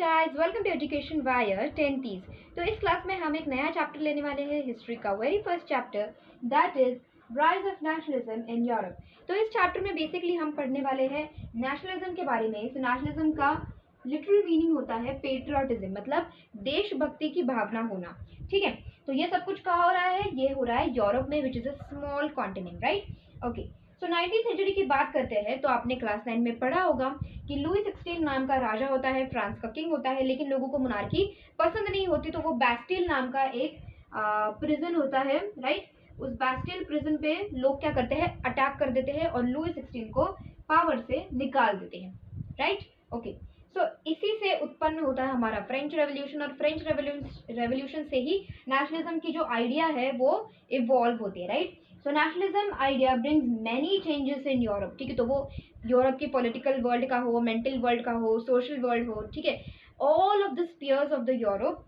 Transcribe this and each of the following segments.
Guys, welcome to education wire 10th। तो इस class में हम एक नया चैप्टर लेने वाले हैं हिस्ट्री का very first chapter, that is rise of nationalism in Europe. तो इस चैप्टर में बेसिकली हम पढ़ने वाले हैं नेशनलिज्म के बारे में। इस नेशनलिज्म का लिटरल मीनिंग होता है पेट्रियोटिज्म, मतलब देशभक्ति की भावना होना। ठीक है, तो ये सब कुछ कहाँ हो रहा है? ये हो रहा है यूरोप में, which is a small continent, right? Okay, so 19th century की बात करते हैं तो आपने क्लास 9 में पढ़ा होगा कि लुई 16 नाम का राजा होता है, फ्रांस का किंग होता है, लेकिन लोगों को मोनार्की पसंद नहीं होती, तो वो बैस्टिल नाम का एक प्रिजन होता है, राइट? उस बैस्टिल प्रिजन पे लोग क्या करते हैं? अटैक कर देते हैं और लुई 16 को पावर से निकाल देते हैं, राइट? ओके, सो इसी से उत्पन्न होता है हमारा फ्रेंच रेवोल्यूशन, और फ्रेंच रेवोल्यूशन से ही नेशनलिज्म की जो आइडिया है वो इवॉल्व होती है, right? So nationalism idea brings many changes in Europe. ठीक है, तो वो यूरोप के पॉलिटिकल वर्ल्ड का हो, मेंटल वर्ल्ड का हो, सोशल वर्ल्ड हो, ठीक है, all of the spears of the Europe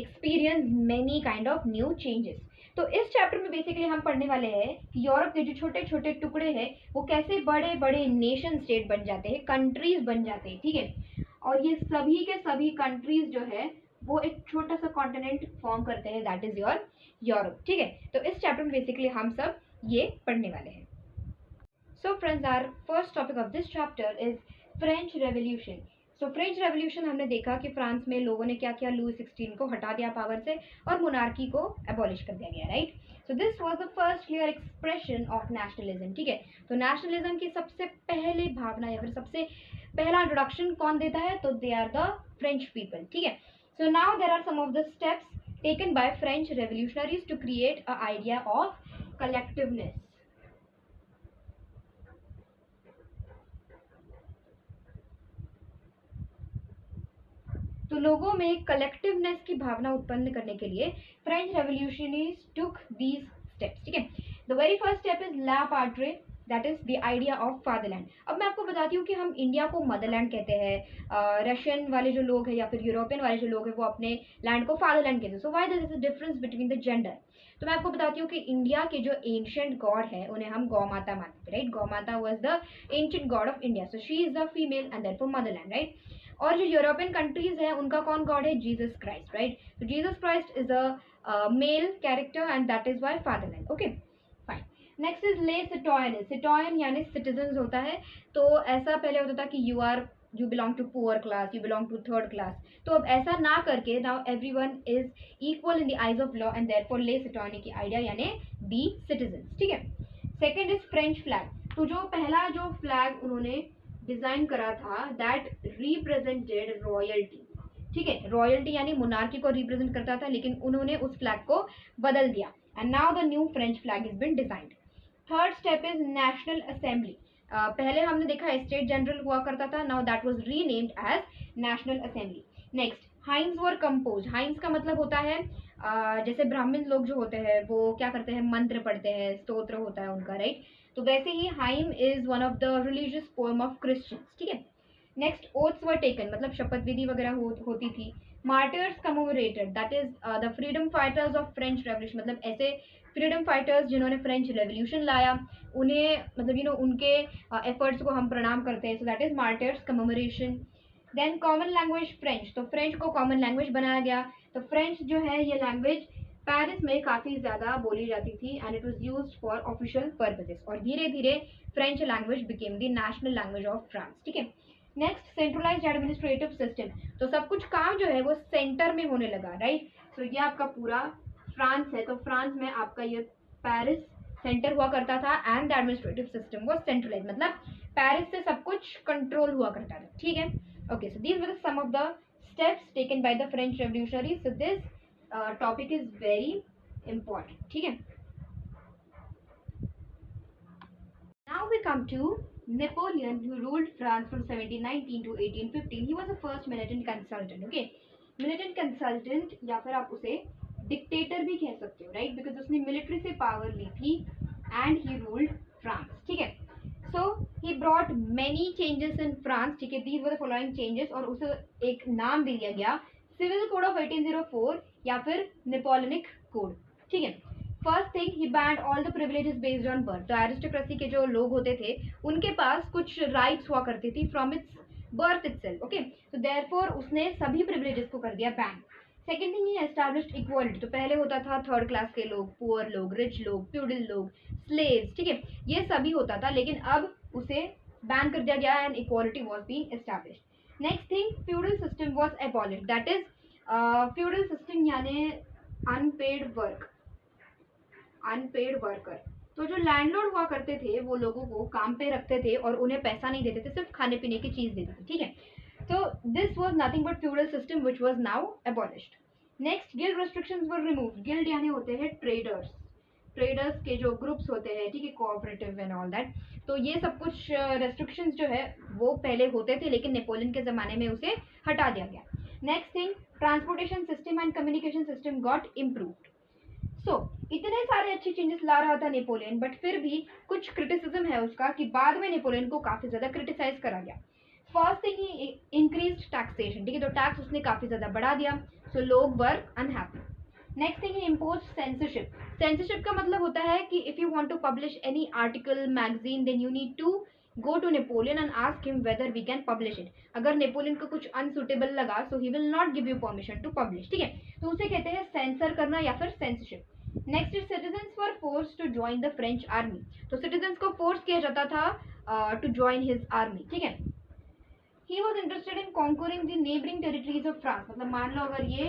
experience many kind of new changes. तो इस चैप्टर में बेसिकली हम पढ़ने वाले हैं कि यूरोप के जो छोटे छोटे टुकड़े हैं वो कैसे बड़े बड़े नेशन स्टेट बन जाते हैं, कंट्रीज बन जाते हैं, ठीक है, और ये सभी के सभी कंट्रीज जो है वो एक छोटा सा कॉन्टिनेंट फॉर्म करते हैं, दैट इज योर यूरोप। ठीक है, तो इस चैप्टर में बेसिकली हम सब ये पढ़ने वाले हैं। So friends, our first topic of this chapter is French revolution. So French revolution हमने देखा कि फ्रांस में लोगों ने क्या किया, लुई 16 को हटा दिया पावर से और मोनार्की को एबॉलिश कर दिया गया, right? So this was the first clear expression of nationalism. ठीक है, तो नेशनलिज्म की सबसे पहले भावना या फिर सबसे पहला इंट्रोडक्शन कौन देता है? तो they are the French people. ठीक है, so now there are some of the steps taken by French revolutionaries to create an idea of collectiveness. तो लोगों में कलेक्टिवनेस की भावना उत्पन्न करने के लिए French revolutionaries took these steps. ठीक है, the very first step is la patrie, that is the idea of fatherland. अब मैं आपको बताती हूँ कि हम इंडिया को मदरलैंड कहते हैं, रशियन वाले जो लोग हैं या फिर यूरोपियन वाले जो लोग हैं वो अपने लैंड को फादरलैंड कहते हैं। So why there is a difference between the gender? तो मैं आपको बताती हूँ कि इंडिया के जो एंशिएंट गॉड है उन्हें हम गौ माता मानते हैं, right? Gau Mata was the ancient god of India, so she is the female and therefore motherland, right? और जो यूरोपियन कंट्रीज है उनका कौन गॉड है? Jesus Christ, right? तो Jesus Christ is a male character and that is why fatherland. Okay, fine. Next is le citoyen. सिटोयन यानी citizen होता है। तो ऐसा पहले होता था कि you belong to poor class, you belong to third class. तो अब ऐसा ना करके now everyone is equal in the eyes of law and therefore ले सिटोयन की आइडिया यानी बी सिटीजन। ठीक है, सेकंड इज फ्रेंच फ्लैग। तो जो पहला जो फ्लैग उन्होंने डिजाइन करा था दैट रिप्रेजेंटेड रॉयल्टी। ठीक है, रॉयल्टी यानी मोनार्की को रिप्रेजेंट करता था, लेकिन उन्होंने उस फ्लैग को बदल दिया and now the new French flag is been designed. Third step is national assembly. पहले हमने देखा स्टेट जनरल हुआ करता था, now that was renamed as national assembly. Next, hymns were compose. Hymns का मतलब होता है जैसे ब्राह्मण लोग जो होते हैं वो क्या करते हैं? मंत्र पढ़ते हैं, स्तोत्र होता है उनका, राइट? तो वैसे ही hymn is one of the religious poem of Christians. ठीक है, नेक्स्ट, ओथ्स वर टेकन, मतलब शपथ विधि वगैरह होती थी। Martyrs commemorated, that is the freedom fighters of French revolution, मतलब ऐसे फ्रीडम फाइटर्स जिन्होंने फ्रेंच रेवोल्यूशन लाया उन्हें, मतलब उनके एफर्ट्स को हम प्रणाम करते हैं, so that is martyrs commemoration. Then common language French, तो फ्रेंच को कॉमन लैंग्वेज बनाया गया। तो फ्रेंच जो है ये लैंग्वेज पेरिस में काफ़ी ज़्यादा बोली जाती थी and it was used for official purposes, और धीरे धीरे French language became the national language of France. ठीक है, नेक्स्ट, सेंट्रलाइज्ड एडमिनिस्ट्रेटिव सिस्टम। तो सब कुछ काम जो है वो सेंटर में होने लगा, राइट? सो ये आपका पूरा फ्रांस है, तो फ्रांस में आपका ये पेरिस सेंटर हुआ करता था and the administrative system was centralised, मतलब पेरिस से सब कुछ कंट्रोल हुआ करता था। ठीक है, okay, so these were some of the steps taken by the French revolutionary. So this topic is very important. ठीक है, now we come to Napoleon, who ruled France from 1719 to 1815. He was the first militant consultant. Okay, militant consultant या फिर आप उसे dictator भी कह सकते हो, राइट? बिकॉज उसने मिलिट्री से पावर ली थी एंड ही रूल्ड फ्रांस। ठीक है, so he brought many changes in France. ठीक है, these were the following changes, और उसे एक नाम दे दिया गया सिविल कोड ऑफ 1804 या फिर नेपोलियनिक कोड। ठीक है, first thing, he band all the privileges based on birth. तो एरिस्टोक्रेसी के जो लोग होते थे उनके पास कुछ राइट्स हुआ करती थी from its birth itself, okay. तो देयरफॉर उसने सभी प्रिविलेजेस को कर दिया बैन। सेकेंड थिंग, ही एस्टैब्लिश्ड इक्वालिटी। तो पहले होता था थर्ड क्लास के लोग, पुअर लोग, रिच लोग, फ्यूडल लोग, स्लेव्स, ठीक है, ये सभी होता था, लेकिन अब उसे बैन कर दिया गया and equality was being established. Next thing, feudal system was abolished, that is feudal system यानी अनपेड वर्क, अनपेड वर्कर। तो जो लैंडलॉर्ड हुआ करते थे वो लोगों को काम पे रखते थे और उन्हें पैसा नहीं देते थे, सिर्फ खाने पीने की चीज देते थे, ठीक है। तो this was nothing but feudal system which was now abolished. Next, guild restrictions were removed. Guild यानी होते हैं ट्रेडर्स, ट्रेडर्स के जो ग्रुप्स होते हैं, ठीक है, कोऑपरेटिव एंड ऑल दैट। तो ये सब कुछ रेस्ट्रिक्शंस जो है वो पहले होते थे, लेकिन नेपोलियन के जमाने में उसे हटा दिया गया। Next thing, transportation system and communication system got improved. So इतने सारे अच्छे चेंजेस ला रहा था नेपोलियन, बट फिर भी कुछ क्रिटिसिज्म है उसका कि बाद में नेपोलियन को काफी ज्यादा क्रिटिसाइज करा गया। फर्स्ट थिंग, ही इंक्रीज्ड टैक्सेशन, ठीक है, तो टैक्स उसने काफी ज्यादा बढ़ा दिया, सो लोग were unhappy. Next thing, he impose censorship. Censorship का मतलब होता है कि if you want to publish any article, magazine, then you need to go to Napoleon and ask him whether we can publish it. अगर Napoleon को कुछ unsuitable लगा, so he will not give you permission to publish, ठीक है। तो उसे कहते हैं सेंसर करना या फिर censorship. Next is citizens were force to join the French army. तो सिटीजन्स को फोर्स किया जाता था टू ज्वाइन हिज आर्मी, ठीक है। He was interested in conquering the neighbouring territories of France. मतलब मान लो अगर ये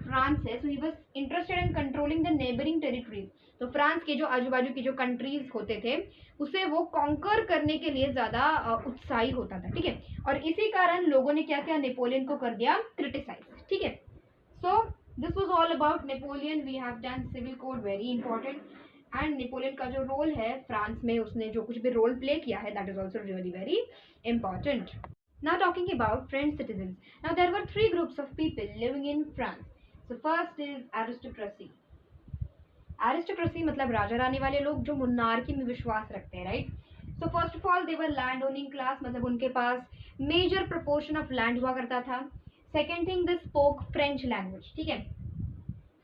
फ्रांस है, so he was interested in controlling the neighbouring territories. तो फ्रांस के जो आजू बाजू की जो कंट्रीज होते थे उसे वो कॉन्कर करने के लिए ज्यादा उत्साही होता था, ठीक है। और इसी कारण लोगों ने क्या किया, नेपोलियन को कर दिया क्रिटिसाइज, ठीक है। So this was all about Napoleon. We have done civil code, very important. And Napoleon का जो रोल है फ्रांस में, उसने जो कुछ भी रोल प्ले किया है, that is also really very important. Now talking about French citizens. Now there were three groups of people living in France. So first is aristocracy. Aristocracy मतलब राजा रानी वाले लोग जो मुनार्की में विश्वास रखते हैं, right. So first of all they were land owning class, मतलब उनके पास मेजर प्रोपोर्शन ऑफ लैंड हुआ करता था। Second thing, they spoke French language, ठीक है।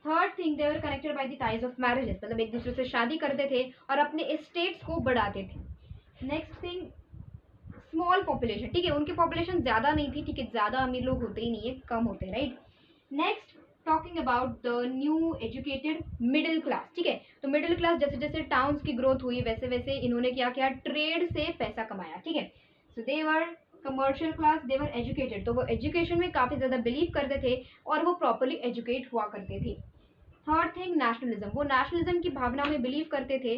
Third thing, they were connected by the ties of marriages, मतलब एक दूसरे से शादी करते थे और अपने एस्टेट्स को बढ़ाते थे। नेक्स्ट थिंग, स्मॉल पॉपुलेशन, ठीक है, उनकी पॉपुलेशन ज्यादा नहीं थी, ठीक है, ज्यादा अमीर लोग होते ही नहीं है, कम होते हैं, right. Next, talking about the new educated middle class, ठीक है। तो मिडिल क्लास, जैसे जैसे टाउन्स की ग्रोथ हुई वैसे वैसे इन्होंने क्या किया, ट्रेड से पैसा कमाया, ठीक है। So they were commercial class, they were educated, तो वो एजुकेशन में काफी ज्यादा बिलीव करते थे और वो प्रॉपरली एजुकेट हुआ करते थे। थर्ड थिंग, नेशनलिज्म, वो नेशनलिज्म की भावना में बिलीव करते थे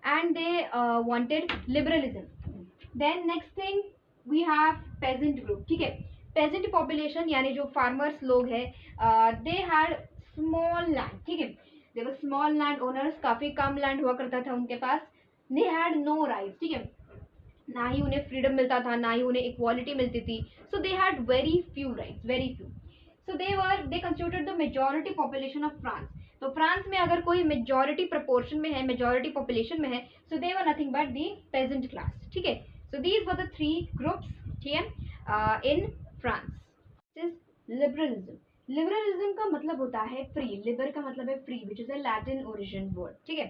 and they wanted liberalism. Then next thing we have peasant group, ठीक है। पेजेंट पॉपुलेशन यानी जो फार्मर्स लोग हैं, दे हैड स्मॉल लैंड, ठीक है, दे वर स्मॉल लैंड ओनर्स, काफी कम लैंड हुआ करता था उनके पास। दे हैड नो राइट्स, ठीक है, ना ही उन्हें फ्रीडम मिलता था, ना ही उन्हें इक्वालिटी मिलती थी। So they had very few rights, very few. So they constituted the majority population of France. तो फ्रांस में अगर कोई मेजॉरिटी प्रोपोर्शन में है, मेजॉरिटी पॉपुलेशन में है, so they were nothing but the peasant class, ठीक है। So these were the three groups, ठीक है, इन फ्रांस। लिबरलिज्म, लिबरलिज्म का मतलब होता है फ्री, लिबर का मतलब है free, which is a Latin origin word, ठीक है।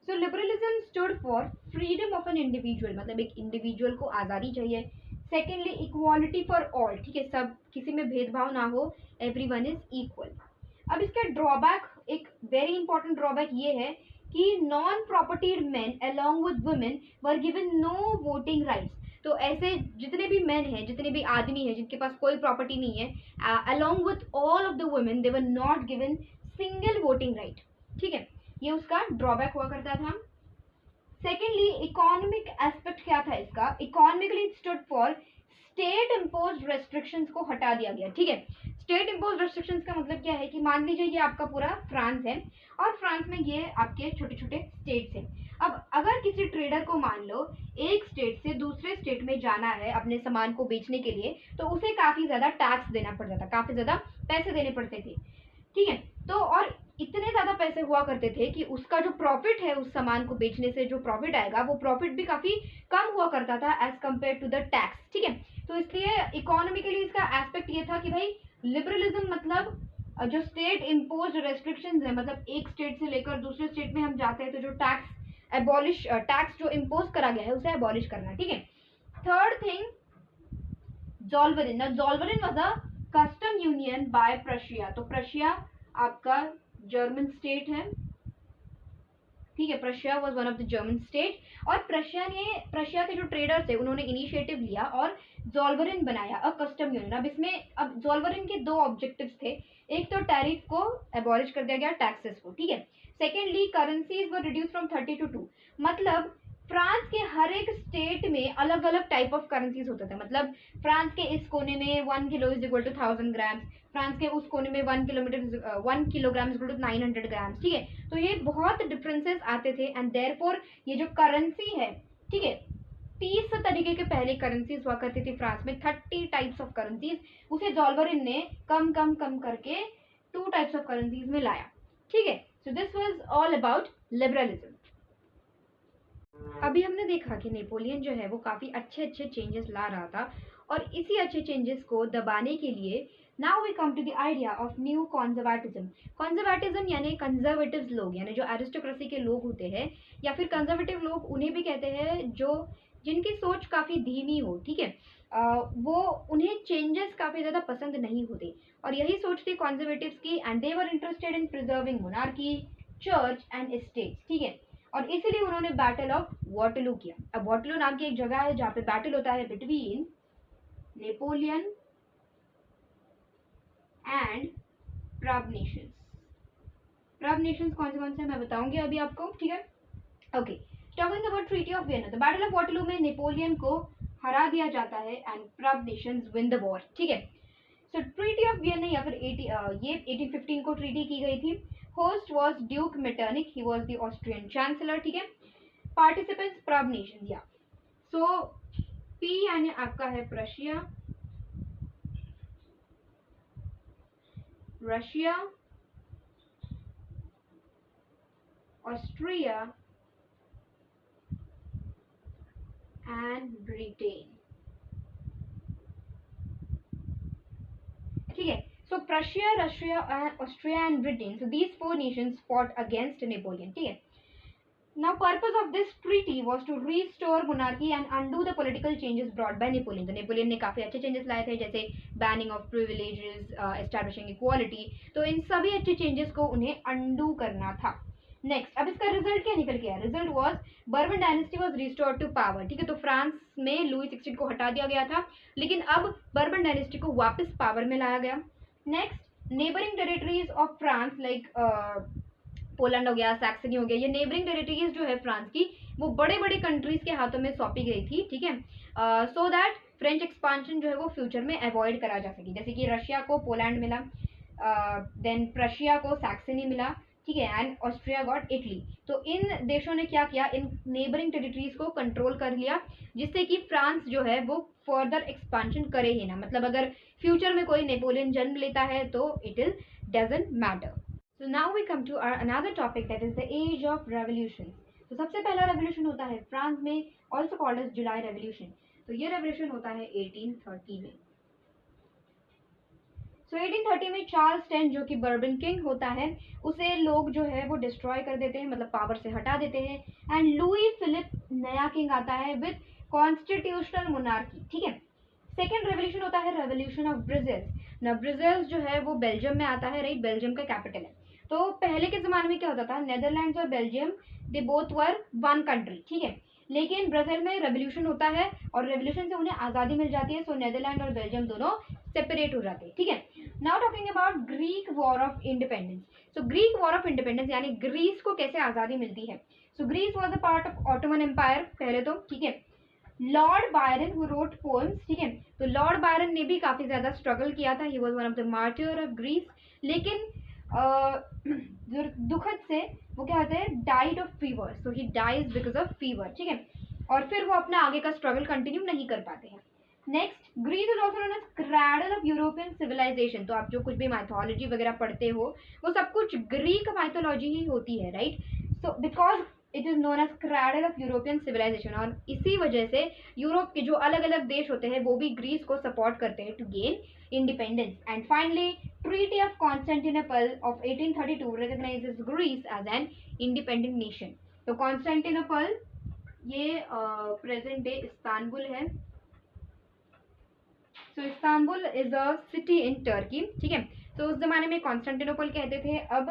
So liberalism stood for freedom of an individual, मतलब एक इंडिविजुअल को आज़ादी चाहिए। सेकेंडली, इक्वालिटी फॉर ऑल, ठीक है, सब किसी में भेदभाव ना हो, एवरीवन इज इक्वल। अब इसका ड्रॉबैक, एक वेरी इंपॉर्टेंट ड्रॉबैक ये है कि non propertied man along with women were given no voting rights. तो ऐसे जितने भी मैन हैं, जितने भी आदमी हैं जिनके पास कोई प्रॉपर्टी नहीं है, along with all of the women, they were not given single voting right, ठीक है। ये उसका ड्रॉबैक हुआ करता था। सेकेंडली, इकोनॉमिक एस्पेक्ट क्या था इसका, economically it stood for state impose restrictions को हटा दिया गया, ठीक है। स्टेट इम्पोज रेस्ट्रिक्शंस का मतलब क्या है कि मान लीजिए ये आपका पूरा फ्रांस है और फ्रांस में ये आपके छोटे छोटे स्टेट्स हैं। अब अगर किसी ट्रेडर को मान लो एक स्टेट से दूसरे स्टेट में जाना है अपने सामान को बेचने के लिए, तो उसे काफी ज्यादा टैक्स देना पड़ता था, काफी ज्यादा पैसे देने पड़ते थे, ठीक है। तो और इतने ज्यादा पैसे हुआ करते थे कि उसका जो प्रॉफिट है, उस सामान को बेचने से जो प्रॉफिट आएगा, वो प्रॉफिट भी काफी कम हुआ करता था as compare to the tax, ठीक है। तो इसलिए इकोनॉमिकली इसका एस्पेक्ट ये था कि भाई लिबरलिज्म मतलब जो स्टेट इम्पोज रेस्ट्रिक्शंस है, मतलब एक स्टेट से लेकर दूसरे स्टेट में हम जाते हैं तो जो टैक्स जो इम्पोज करा गया है उसे एबॉलिश करना, ठीक है। Third thing, Zollverein. Now Zollverein was a custom union by Prussia. तो प्रशिया आपका जर्मन स्टेट है, ठीक है. Prussia was one of the German state और प्रशिया के जो ट्रेडर्स थे उन्होंने इनिशिएटिव लिया और जोल्वरिन बनाया अ कस्टम यूनियन. अब जोल्वरिन के दो ऑब्जेक्टिव्स थे. एक तो टैरिफ को एबॉलिश कर दिया गया, टैक्सेस को, ठीक है. Secondly currencies were reduce from 30 to 2. मतलब फ्रांस के हर एक स्टेट में अलग अलग टाइप ऑफ करेंसीज होते थे. मतलब फ्रांस के इस कोने में 1 kilo is equal to 1000 grams, France के उस कोने में 1 kilogram is equal to 900 grams, ठीक है. तो ये बहुत डिफरेंसेस आते थे एंड देयरफॉर ये जो करेंसी है, ठीक है, 30 तरीके के पहले करेंसीज हुआ करती थी फ्रांस में, 30 टाइप्स ऑफ करेंसीज. उसे जोल्वरिन ने कम कम कम करके 2 टाइप्स ऑफ करेंसीज में लाया, ठीक है. So this was all about liberalism. अभी हमने देखा कि नेपोलियन जो है वो काफ़ी अच्छे अच्छे चेंजेस ला रहा था और इसी अच्छे चेंजेस को दबाने के लिए now we come to the idea of new conservatism. Conservatism यानी कंजर्वेटिव लोग, यानी जो एरिस्टोक्रेसी के लोग होते हैं, या फिर कंजर्वेटिव लोग उन्हें भी कहते हैं जो जिनकी सोच काफ़ी धीमी हो, ठीक है. वो उन्हें चेंजेस काफ़ी ज़्यादा पसंद नहीं होते और यही सोच थी कॉन्जर्वेटिव्स की and they were interested in preserving monarchy, church and states, ठीक है. और इसीलिए उन्होंने बैटल ऑफ वाटरलू किया. अब वाटरलू नाम की एक जगह है जहाँ पे बैटल होता है बिटवीन नेपोलियन एंड प्रब नेशंस. प्रब नेशंस कौन से मैं बताऊंगी अभी आपको, ठीक है. Okay, talking about treaty of Vienna. The battle of Waterloo में नेपोलियन को हरा दिया जाता है एंड प्रब नेशंस विन द वॉर, ठीक है. सो ट्रीटी ऑफ वियना या फिर ये 1815 को ट्रीटी की गई थी. Host was Duke Metternich, he was the Austrian chancellor, ठीक है. पार्टिसिपेंट्स प्रब नेशंस, या सो पी यानी आपका है Prussia, Russia, Austria and Britain, ठीक है. So Prussia, Russia, Austria and Britain. So these 4 nations fought against Napoleon. ठीक है. Now purpose of this treaty was to restore monarchy and undo the political changes brought by Napoleon. तो Napoleon ने काफ़ी अच्छे changes लाए थे, जैसे banning of privileges, establishing equality. तो इन सभी अच्छे चेंजेस को उन्हें अंडू करना था. नेक्स्ट, अब इसका रिजल्ट क्या निकल के आया? Result was Bourbon dynasty was restored to power, ठीक है. तो फ्रांस में लुई 16 को हटा दिया गया था, लेकिन अब बर्बन डायनेस्टी को वापस पावर में लाया गया. Next, neighbouring territories of France like Poland हो गया, सैक्सनी हो गया, ये नेबरिंग टेरिटरीज जो है फ्रांस की, वो बड़े बड़े कंट्रीज के हाथों में सौंपी गई थी, ठीक है. सो दैट फ्रेंच एक्सपांशन जो है वो फ्यूचर में अवॉइड करा जा सके. जैसे कि रशिया को पोलैंड मिला, देन प्रशिया को सैक्सनी मिला, ठीक है, एंड ऑस्ट्रिया गॉट इटली. तो इन देशों ने क्या किया, इन नेबरिंग टेरिटरीज को कंट्रोल कर लिया, जिससे कि फ्रांस जो है वो फर्दर एक्सपांशन करे ही ना. मतलब अगर फ्यूचर में कोई नेपोलियन जन्म लेता है तो it is doesn't matter. So now we come to another topic, that is the age of revolution. तो सबसे पहला रेवोल्यूशन होता है फ्रांस में, also called as July revolution. तो ये रेवोल्यूशन होता है 1830 में. सो 1830 में चार्ल्स 10 जो कि बर्बन किंग होता है, उसे लोग जो है वो डिस्ट्रॉय कर देते हैं, मतलब पावर से हटा देते हैं. एंड लुई फिलिप नया किंग आता है विद कॉन्स्टिट्यूशनल मोनार्की, ठीक है. सेकेंड रेवोल्यूशन होता है रेवोल्यूशन ऑफ ब्राजील. ना ब्राजील जो है वो बेल्जियम में आता है, राइट, बेल्जियम का कैपिटल है. तो पहले के ज़माने में क्या होता था, नेदरलैंड्स और Belgium they both were one country, ठीक है. लेकिन ब्राज़ील में रेवोल्यूशन होता है और रेवोल्यूशन से उन्हें आज़ादी मिल जाती है. सो नेदरलैंड और बेल्जियम दोनों सेपरेट हो जाते हैं, ठीक है. Now talking about Greek war of independence. So Greek war of independence यानी ग्रीस को कैसे आज़ादी मिलती है. So Greece was a part of Ottoman empire पहले तो, ठीक है. Lord Byron who wrote poems, ठीक है. तो लॉर्ड बायरन ने भी काफ़ी ज़्यादा स्ट्रगल किया था, he was one of the martyr of Greece. लेकिन दुखद से वो क्या होता है, died of fever. So he dies because of fever, ठीक है. और फिर वो अपना आगे का स्ट्रगल कंटिन्यू नहीं कर पाते हैं. Next, Greece is also known as cradle of European civilisation. तो आप जो कुछ भी माइथोलॉजी वगैरह पढ़ते हो वो सब कुछ ग्रीक माइथोलॉजी ही होती है, right. So because it is known as cradle of European civilisation, और इसी वजह से यूरोप के जो अलग अलग देश होते हैं वो भी ग्रीस को सपोर्ट करते हैं to gain independence. And finally treaty of Constantinople of 1832 recognises Greece as an independent nation. तो कॉन्स्टेंटिनोपल ये प्रेजेंट डे इस्तांबुल है, so Istanbul is a city in Turkey, ठीक है। तो उस जमाने में कॉन्स्टेंटिनोपल कहते थे, अब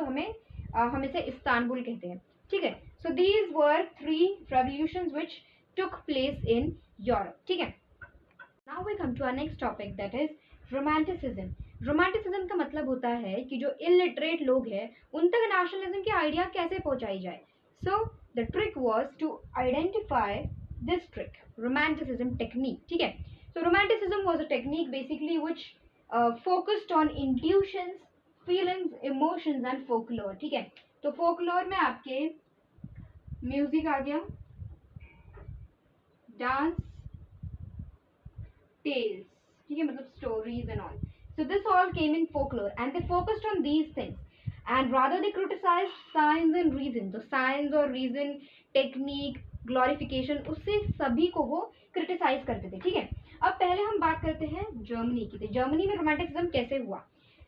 हम इसे इस्तांबुल कहते हैं, ठीक है। So these were 3 revolutions which took place in Europe, ठीक है। Now we come to our next topic that is romanticism. Romanticism का मतलब होता है कि जो इलिटरेट लोग हैं उन तक नेशनलिज्म की आइडिया कैसे पहुंचाई जाए। So the trick was to identify this trick, romanticism technique, ठीक है। So romanticism was a technique basically which focused on intuitions, feelings, emotions and folklore, ठीक है। तो फोकलोर में आपके म्यूजिक आ गया, डांस, tales, ठीक है, मतलब stories and all. So this all came in folklore and they focused on these things and rather they criticized science and reason. तो science और reason, technique, glorification, उससे सभी को वो criticize करते थे, ठीक है। अब पहले हम बात करते हैं जर्मनी की। तो जर्मनी में रोमांटिसिज्म कैसे हुआ।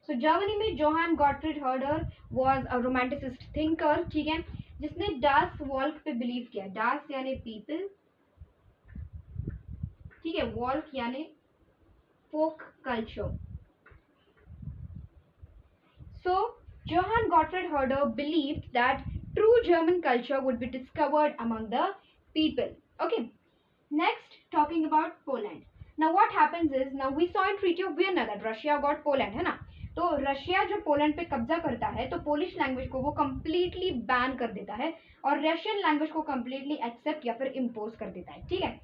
सो जर्मनी में Johann Gottfried Herder was a romanticist thinker, ठीक है, जिसने डास वॉल्क पे बिलीव किया। डास यानी पीपल, ठीक है, वॉल्क यानी folk culture. So Johann Gottfried Herder believed that true German culture would be discovered among the people. Okay. Next, talking about Poland. Now what happens is, now we saw in Treaty of Vienna that Russia got Poland, है ना। तो Russia जो Poland पे कब्जा करता है तो Polish language को वो कंप्लीटली बैन कर देता है और रशियन लैंग्वेज को कंप्लीटली एक्सेप्ट या फिर इम्पोज कर देता है, ठीक है।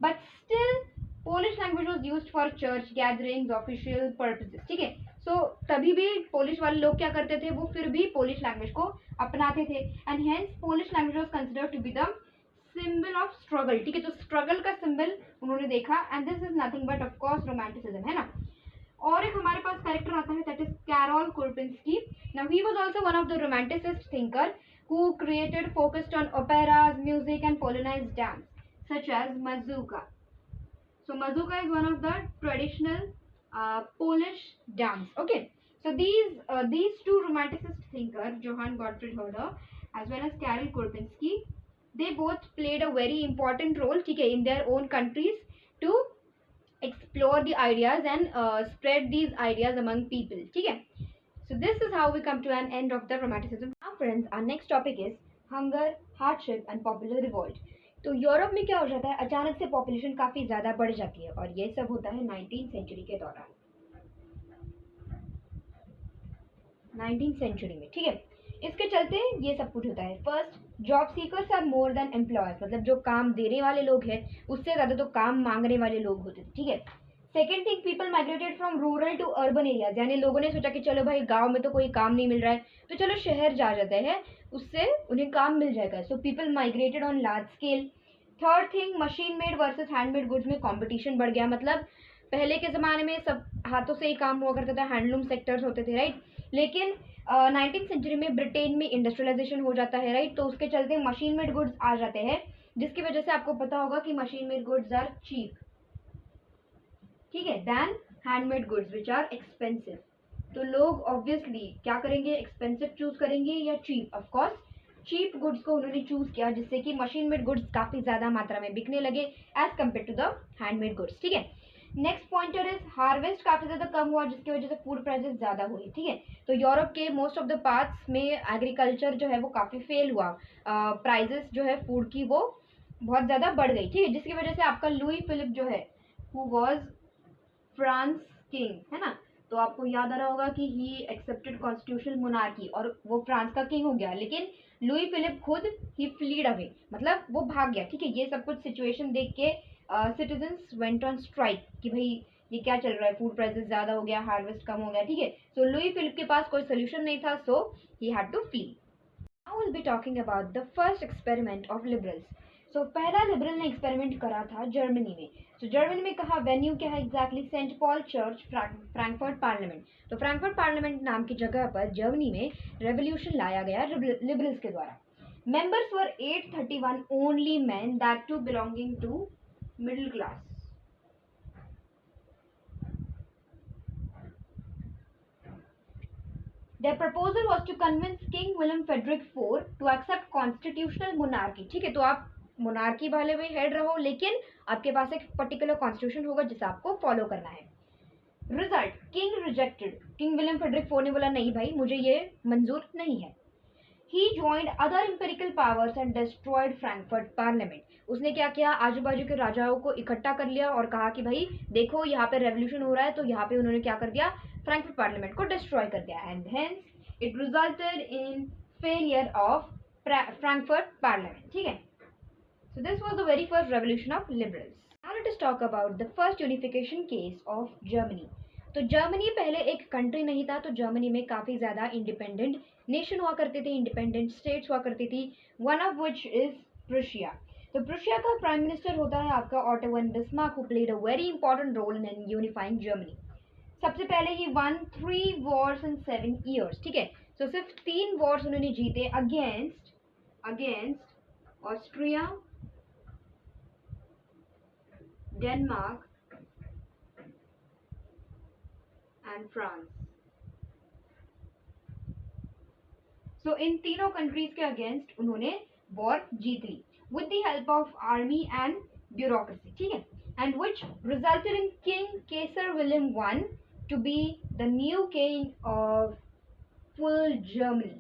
But still Polish language was used for church gatherings, official purposes, ठीक है। सो तभी भी पोलिश वाले लोग क्या करते थे, वो फिर भी पोलिश लैंग्वेज को अपनाते थे and hence Polish language was considered to be the symbol of struggle, ठीक है। तो स्ट्रगल का सिंबल उन्होंने देखा and this is nothing but of course romanticism, है ना। और एक हमारे पास कैरेक्टर आता है that is Karol Kurpinski. Now he was also one of the romanticist thinker who created focused on operas, music and polonised dance such as mazurka. So mazurka is one of the traditional Polish dance. Okay. So these two romanticist thinkers, Johann Gottfried Herder as well as Karol Kurpinski, they both played a very important role, ठीक है, in their own countries to explore the ideas and spread these ideas among people, ठीक है. So this is how we come to an end of the romanticism. Now friends, our next topic is hunger, hardship and popular revolt. तो Europe में क्या हो जाता है, अचानक से पॉपुलेशन काफी ज्यादा बढ़ जाती है और ये सब होता है 19th सेंचुरी के दौरान, 19th सेंचुरी में, ठीक है। इसके चलते ये सब कुछ होता है। First, job seekers are more than employers, मतलब जो काम देने वाले लोग हैं उससे ज्यादा तो काम मांगने वाले लोग होते थे, ठीक है। Second thing, people migrated from rural to urban areas, यानी लोगों ने सोचा कि चलो भाई गांव में तो कोई काम नहीं मिल रहा है तो चलो शहर जा जाते हैं, उससे उन्हें काम मिल जाएगा। So people migrated on large scale. Third thing, machine made versus handmade goods में कंपटीशन बढ़ गया। मतलब पहले के ज़माने में सब हाथों से ही काम हुआ करता था, हैंडलूम सेक्टर्स होते थे, राइट। लेकिन 19th सेंचुरी में ब्रिटेन में इंडस्ट्रियलाइजेशन हो जाता है, राइट। तो उसके चलते मशीन मेड गुड्स आ जाते हैं, जिसकी वजह से आपको पता होगा कि machine made goods are cheap, ठीक है, than handmade goods which are expensive. तो लोग ऑब्वियसली क्या करेंगे, एक्सपेंसिव चूज करेंगे या चीप। ऑफकोर्स चीप गुड्स को उन्होंने चूज किया, जिससे कि मशीन मेड गुड्स काफी ज्यादा मात्रा में बिकने लगे as compare to the handmade goods, ठीक है। नेक्स्ट पॉइंटर इज हार्वेस्ट काफी ज्यादा कम हुआ, जिसकी वजह से फूड प्राइसेस ज्यादा हुई, ठीक है। तो यूरोप के मोस्ट ऑफ द पार्ट्स में एग्रीकल्चर जो है वो काफी फेल हुआ, प्राइजेस जो है फूड की वो बहुत ज्यादा बढ़ गई, ठीक है, जिसकी वजह से आपका लुई फिलिप जो है हु वाज फ्रांस किंग, है ना। तो आपको याद आ रहा होगा कि ही एक्सेप्टेड कॉन्स्टिट्यूशनल मोनार्की और वो फ्रांस का किंग हो गया, लेकिन लुई फिलिप खुद ही फ्लीड अवे, मतलब वो भाग गया, ठीक है। ये सब कुछ सिचुएशन देख के सिटीजन्स वेंट ऑन स्ट्राइक कि भाई ये क्या चल रहा है, फूड प्राइसेस ज्यादा हो गया, हार्वेस्ट कम हो गया, ठीक है। सो लुई फिलिप के पास कोई सोल्यूशन नहीं था, so he had to flee. Now will be talking about the first experiment of liberals. So पहला लिबरल ने एक्सपेरिमेंट करा था जर्मनी में। तो जर्मनी में कहा, वेन्यू क्या है exactly, Saint Paul church, Frankfurt parliament. तो फ्रैंकफर्ट पार्लियामेंट नाम की जगह पर जर्मनी में रेवोल्यूशन लाया गया लिबरल्स के द्वारा। Members were 831 only man, that too belonging to middle class. Their proposal was to convince King William Frederick IV to accept constitutional monarchy, ठीक है। तो आप मोनार्की वाले भी हेड रहो, लेकिन आपके पास एक पर्टिकुलर कॉन्स्टिट्यूशन होगा जिसे आपको फॉलो करना है। Result, king rejected, king William Frederick four ने बोला नहीं भाई, मुझे ये मंजूर नहीं है। He joined other imperial powers and destroyed Frankfurt Parliament. उसने क्या किया, आजू बाजू के राजाओं को इकट्ठा कर लिया और कहा कि भाई देखो यहाँ पे रेवोल्यूशन हो रहा है, तो यहाँ पे उन्होंने क्या कर दिया, फ्रैंकफर्ट पार्लियामेंट को डिस्ट्रॉय कर दिया, and hence it resulted in failure of Frankfurt parliament. ठीक है, so this was the very first revolution of liberals. Now let us talk about the first unification case of Germany. तो Germany पहले एक country नहीं था, तो Germany में काफ़ी ज़्यादा इंडिपेंडेंट नेशन हुआ करते थे, इंडिपेंडेंट स्टेट्स हुआ करती थी, one of which is Prussia. तो प्रुशिया का प्राइम मिनिस्टर होता है आपका Otto von Bismarck, who played a very important role in unifying Germany. सबसे पहले he won 3 wars in 7 years. ठीक है, तो सिर्फ 3 वॉर्स उन्होंने जीते against Austria, Denmark and France. So इन तीनों कंट्रीज के अगेंस्ट उन्होंने वॉर जीत ली with the help of army and bureaucracy. ठीक है, and which resulted in king Kaiser William one to be the new king of full Germany.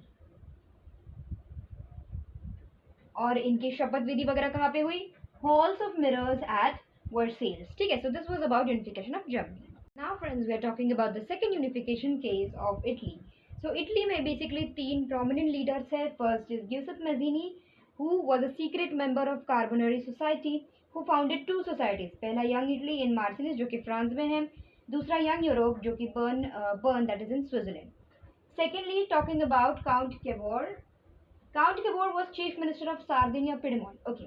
और इनकी शपथ विधि वगैरह कहाँ पे हुई, halls of mirrors at Versailles. ठीक है, so this was about unification of Germany. Now friends, we are talking about the second unification case of Italy. So Italy में बेसिकली 3 प्रोमिनेंट लीडर्स है। First is Giuseppe Mazzini, who was a secret member of Carbonari society, who founded 2 societies. पहला young Italy इन मार्सिलिस जो कि France में है, दूसरा young Europe जो कि Berne that is in Switzerland. Secondly talking about Count Cavour. Count Cavour was chief minister of Sardinia Piedmont. Okay,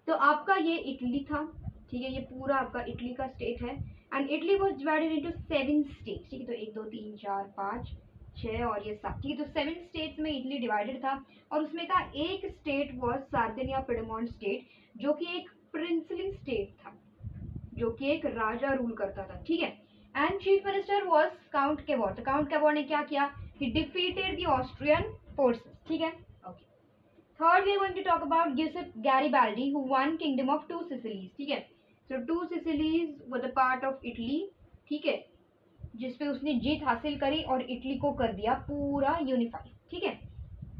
तो आपका ये इटली था, ठीक है, ये पूरा आपका इटली का स्टेट है, and Italy was divided into 7 states. ठीक है, तो 1 2 3 4 5 6 और ये 7। ठीक है, तो 7 स्टेट्स में इटली डिवाइडेड था, और उसमें का एक state was Sardinia Piedmont state, जो कि एक प्रिंसली स्टेट था, जो कि एक राजा रूल करता था। ठीक है, and chief minister was Count Cavour. तो काउंट केवोर ने क्या किया, he defeated the Austrian forces. ठीक है, okay. Third we are going to talk about Giuseppe Garibaldi, who won kingdom of 2 Sicilies. ठीक है, so 2 Sicilies were the part of Italy. ठीक है, जिसपे उसने जीत हासिल करी और इटली को कर दिया पूरा यूनिफाई। ठीक है,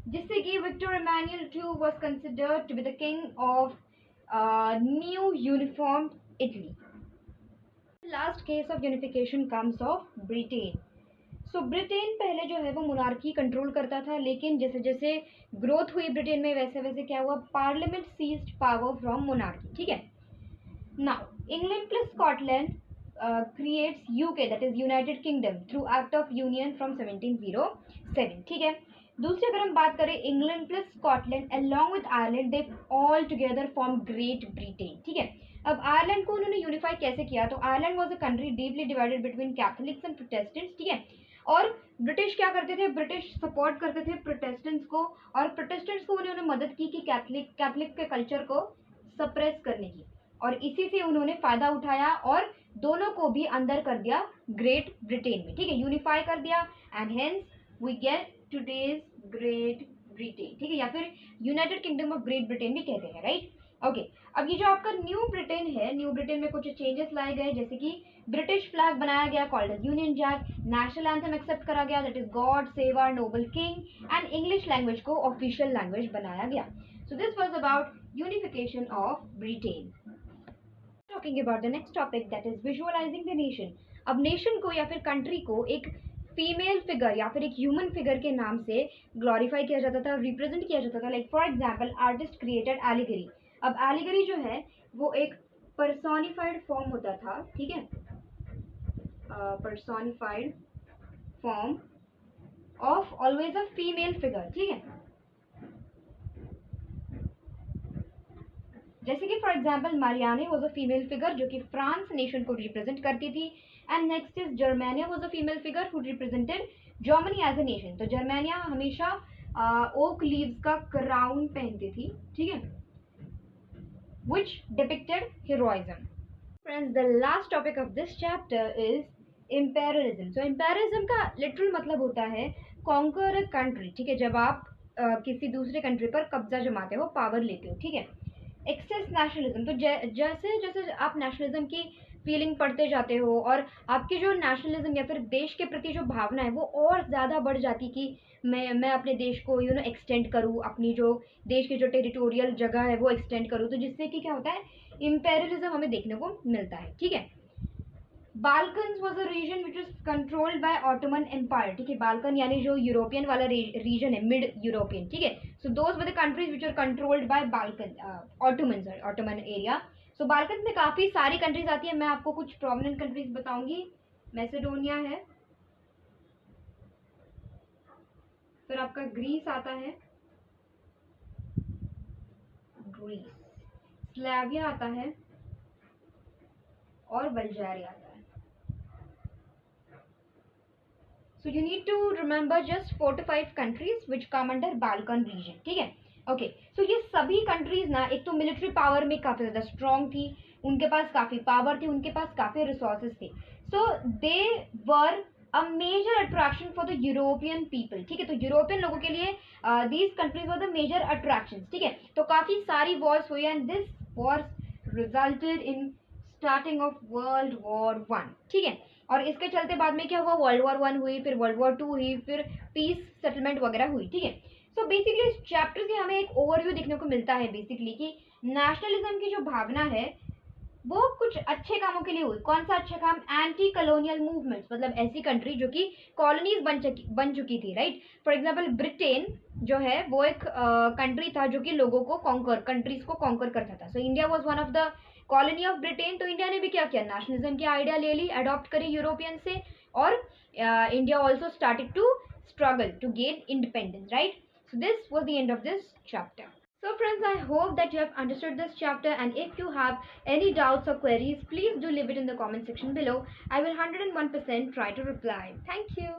जिससे कि Victor Emmanuel II was considered to be the king of new uniform Italy. Last case of unification comes of Britain. So Britain पहले जो है वो मोनार्की कंट्रोल करता था, लेकिन जैसे जैसे ग्रोथ हुई ब्रिटेन में, वैसे वैसे क्या हुआ, parliament seized power from monarchy. ठीक है, now England plus Scotland creates UK, that is United Kingdom, through Act of Union from 1707। ठीक है, दूसरी अगर हम बात करें, England plus Scotland along with Ireland, they all together form Great Britain। ठीक है, अब आयरलैंड को उन्होंने यूनिफाई कैसे किया, तो Ireland was a country deeply divided between Catholics and Protestants. ठीक है, और ब्रिटिश क्या करते थे, ब्रिटिश सपोर्ट करते थे प्रोटेस्टेंट्स को, और प्रोटेस्टेंट्स को उन्होंने मदद की कि कैथलिक के कल्चर को सप्रेस करने की, और इसी से उन्होंने फायदा उठाया और दोनों को भी अंदर कर दिया ग्रेट ब्रिटेन में। ठीक है, यूनिफाई कर दिया, and hence we get today's Great Britain. ठीक है, या फिर United Kingdom of Great Britain भी कहते हैं, राइट। ओके, अब ये जो आपका न्यू ब्रिटेन है, न्यू ब्रिटेन में कुछ चेंजेस लाए गए, जैसे कि ब्रिटिश फ्लैग बनाया गया called as Union Jack, national anthem accept करा गया that is God save our noble king, and English language को ऑफिशियल लैंग्वेज बनाया गया। So this was about unification of Britain. Talking about the next topic that is visualising the nation. अब nation को या फिर country को एक female figure या फिर एक ह्यूमन फिगर के नाम से ग्लोरीफाई किया जाता था, रिप्रेजेंट किया जाता था। Like for example, artist created allegory. अब एलिगरी जो है वो एक पर्सोनिफाइड फॉर्म होता था। ठीक है, personified form of always a female figure. ठीक है, जैसे कि for example Marianne was a female figure जो कि फ्रांस नेशन को रिप्रेजेंट करती थी, and next is Germania was a female figure who represented Germany as a nation. तो जर्मेनिया हमेशा ओक लीव्स का क्राउन पहनती थी। ठीक है, which depicted heroism. Friends, the last topic of this chapter is imperialism. So imperialism का literal मतलब होता है conquer a country। ठीक है, जब आप किसी दूसरे कंट्री पर कब्जा जमाते हो, पावर लेते हो। ठीक है, एक्सेस नेशनलिज्म, तो जैसे जैसे आप नेशनलिज्म की फीलिंग पढ़ते जाते हो और आपकी जो नेशनलिज्म या फिर देश के प्रति जो भावना है वो और ज़्यादा बढ़ जाती कि मैं अपने देश को एक्सटेंड करूँ, अपनी जो देश की जो टेरिटोरियल जगह है वो एक्सटेंड करूँ, तो जिससे कि क्या होता है, इम्पेरियलिज्म हमें देखने को मिलता है, ठीक है। Balkans was a region which is controlled by Ottoman empire, ठीक है। बाल्कन यानी जो यूरोपियन वाला रीजन है, मिड यूरोपियन, ठीक है। So those were the countries which are controlled by Balkan, Ottoman area. सो बाल्कन में काफ़ी सारी कंट्रीज आती है, मैं आपको कुछ प्रोमिनेंट कंट्रीज बताऊंगी। मैसेडोनिया है, फिर आपका ग्रीस आता है, ग्रीस, स्लाविया आता है और बल्गारिया आता है। So you need to remember just 4 to 5 countries which come under Balkan region, ठीक है। ओके, सो ये सभी कंट्रीज ना एक तो मिलिट्री पावर में काफ़ी ज़्यादा स्ट्रॉन्ग थी, उनके पास काफ़ी पावर थी, उनके पास काफ़ी रिसोर्सेज थे। So they were a major attraction for the European people, ठीक है। तो यूरोपियन लोगों के लिए these countries were the major attraction, ठीक है। तो काफ़ी सारी वॉर्स हुई and this wars resulted in starting of world war one, ठीक है। और इसके चलते बाद में क्या हुआ, वर्ल्ड वॉर वन हुई, फिर वर्ल्ड वॉर टू हुई, फिर पीस सेटलमेंट वगैरह हुई, ठीक है। सो बेसिकली इस चैप्टर से हमें एक ओवरव्यू देखने को मिलता है बेसिकली कि नेशनलिज्म की जो भावना है वो कुछ अच्छे कामों के लिए हुई। कौन सा अच्छा काम, एंटी कॉलोनियल मूवमेंट्स, मतलब ऐसी कंट्री जो कि कॉलोनीज बन चुकी थी, राइट। फॉर एग्जाम्पल ब्रिटेन जो है वो एक कंट्री था जो कि लोगों को कंट्रीज को कॉन्कर करता था। So India was one of the colony of Britain. तो इंडिया ने भी क्या किया, नेशनलिज्म की आइडिया ले ली, अडॉप्ट करी यूरोपियन से, और India also started to struggle to gain independence, right. So this was the end of this chapter. So friends, I hope that you have understood this chapter, and if you have any doubts or queries, please do leave it in the comment section below. I will 101% try to reply. Thank you.